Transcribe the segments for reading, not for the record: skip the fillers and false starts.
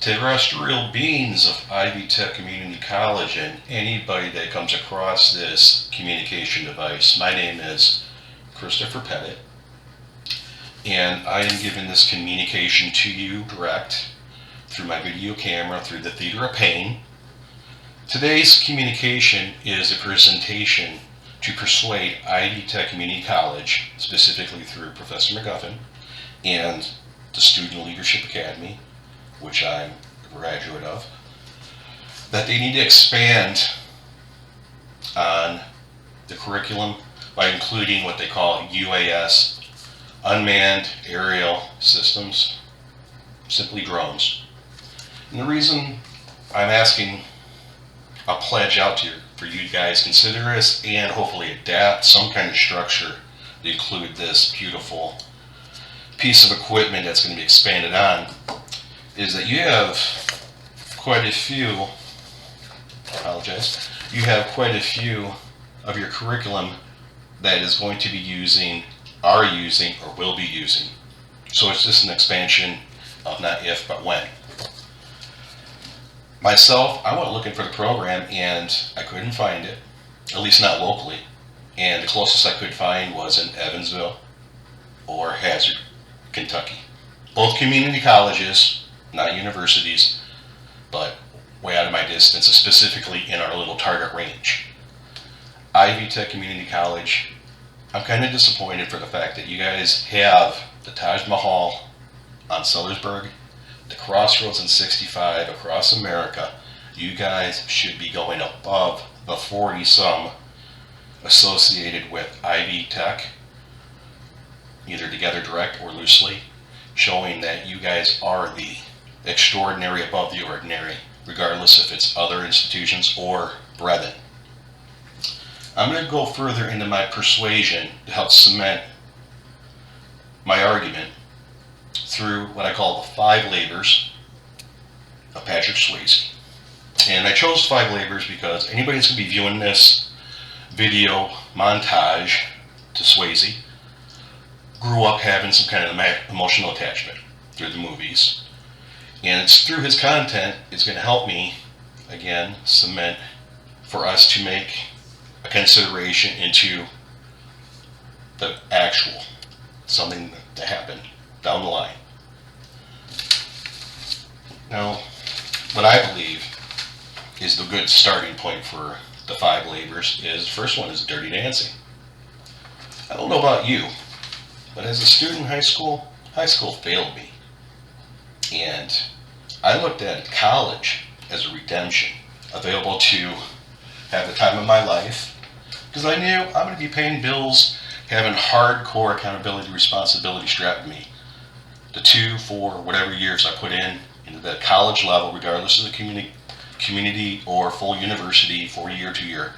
terrestrial beings of Ivy Tech Community College and anybody that comes across this communication device. My name is Christopher Pettit, and I am giving this communication to you direct through my video camera through the Theater of Pain. Today's communication is a presentation to persuade Ivy Tech Community College, specifically through Professor McGuffin and the Student Leadership Academy, which I'm a graduate of, that they need to expand on the curriculum by including what they call UAS, Unmanned Aerial Systems, simply drones. And the reason I'm asking a pledge out to for you guys consider this and hopefully adapt some kind of structure to include this beautiful piece of equipment that's going to be expanded on, is that you have quite a few, you have quite a few of your curriculum that is going to be using, are using, or will be using. So it's just an expansion of not if, but when. Myself, I went looking for the program and I couldn't find it, at least not locally. And the closest I could find was in Evansville or Hazard, Kentucky. Both community colleges, not universities, but way out of my distance, specifically in our little target range. Ivy Tech Community College, I'm kind of disappointed for the fact that you guys have the Taj Mahal on Sellersburg, the Crossroads and 65 across America. You guys should be going above the 40-some associated with Ivy Tech, either together direct or loosely, showing that you guys are the extraordinary above the ordinary, regardless if it's other institutions or brethren. I'm going to go further into my persuasion to help cement my argument through what I call the 5 labors of Patrick Swayze. And I chose 5 labors because anybody that's going to be viewing this video montage to Swayze grew up having some kind of emotional attachment through the movies. And it's through his content, it's going to help me, again, cement for us to make a consideration into the actual, something to happen down the line. Now, what I believe is the good starting point for the 5 labors is, the first one is dirty dancing. I don't know about you, but as a student in high school failed me. And I looked at college as a redemption, available to have the time of my life, because I knew I'm going to be paying bills, having hardcore accountability responsibility strapped to me. The 2, 4, whatever years I put into the college level, regardless of the community or full university, 4-year, 2-year,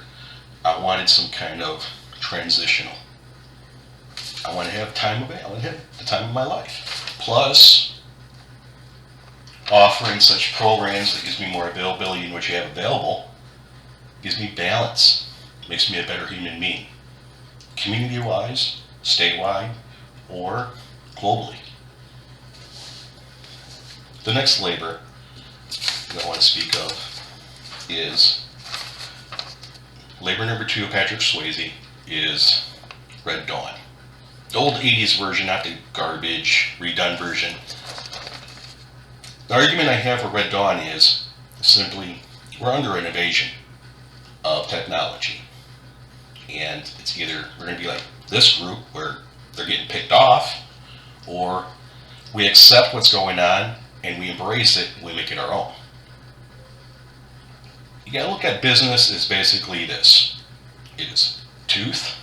I wanted some kind of transitional. I want to have time available. I want to have the time of my life. Plus, offering such programs that gives me more availability in what you have available gives me balance, makes me a better human being, community-wise, statewide, or globally. The next labor that I want to speak of is labor number 2 of Patrick Swayze is Red Dawn. The old 80s version, not the garbage, redone version. The argument I have for Red Dawn is simply we're under an invasion of technology. And it's either we're going to be like this group where they're getting picked off, or we accept what's going on and we embrace it and we make it our own. You got to look at business as basically this. It is tooth,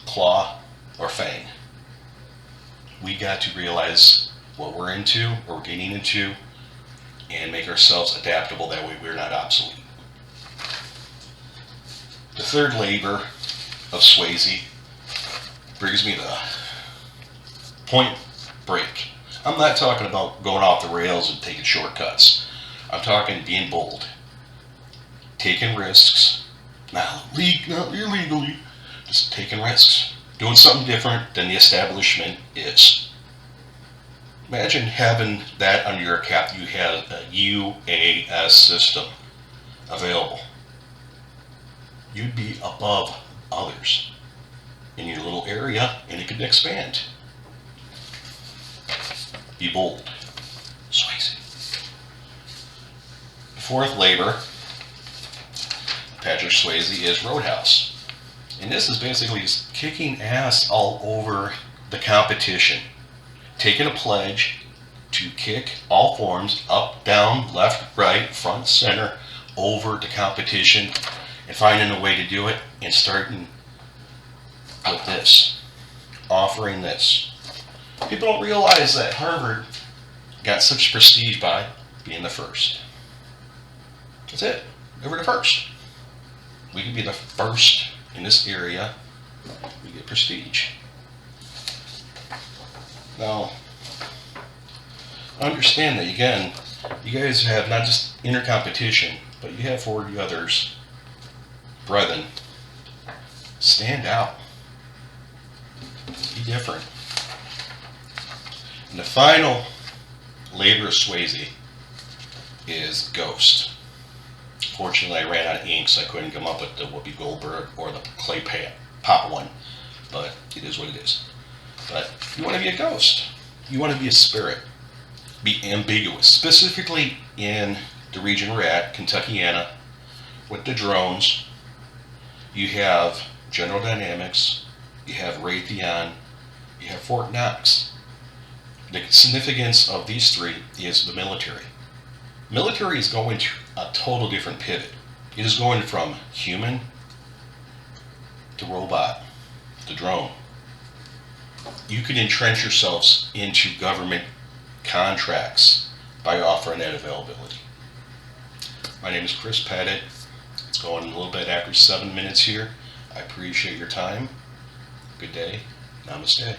claw, or fang. We got to realize what we're into, what we're getting into, and make ourselves adaptable. That way we're not obsolete. The third labor of Swayze brings me to Point Break. I'm not talking about going off the rails and taking shortcuts. I'm talking being bold, taking risks, not illegally, just taking risks, doing something different than the establishment is. Imagine having that under your cap. You have a UAS system available. You'd be above others in your little area, and it could expand. Be bold. Swayze. The fourth labor, Patrick Swayze, is Roadhouse. And this is basically just kicking ass all over the competition. Taking a pledge to kick all forms, up, down, left, right, front, center, over the competition, and finding a way to do it, and starting with this, offering this. People don't realize that Harvard got such prestige by being the first. That's it. They were the first. We could be the first in this area. We get prestige. Now, understand that, again, you guys have not just inner competition, but you have 40 others. Brethren, stand out. Be different. And the final labor of Swayze is Ghost. Fortunately, I ran out of ink, so I couldn't come up with the Whoopi Goldberg or the clay pot one, but it is what it is. But you want to be a ghost. You want to be a spirit. Be ambiguous. Specifically in the region we're at, Kentuckiana, with the drones, you have General Dynamics, you have Raytheon, you have Fort Knox. The significance of these three is the military. Military is going to a total different pivot. It is going from human to robot, to drone. You can entrench yourselves into government contracts by offering that availability. My name is Chris Pettit. It's going a little bit after 7 minutes here. I appreciate your time. Good day. Namaste.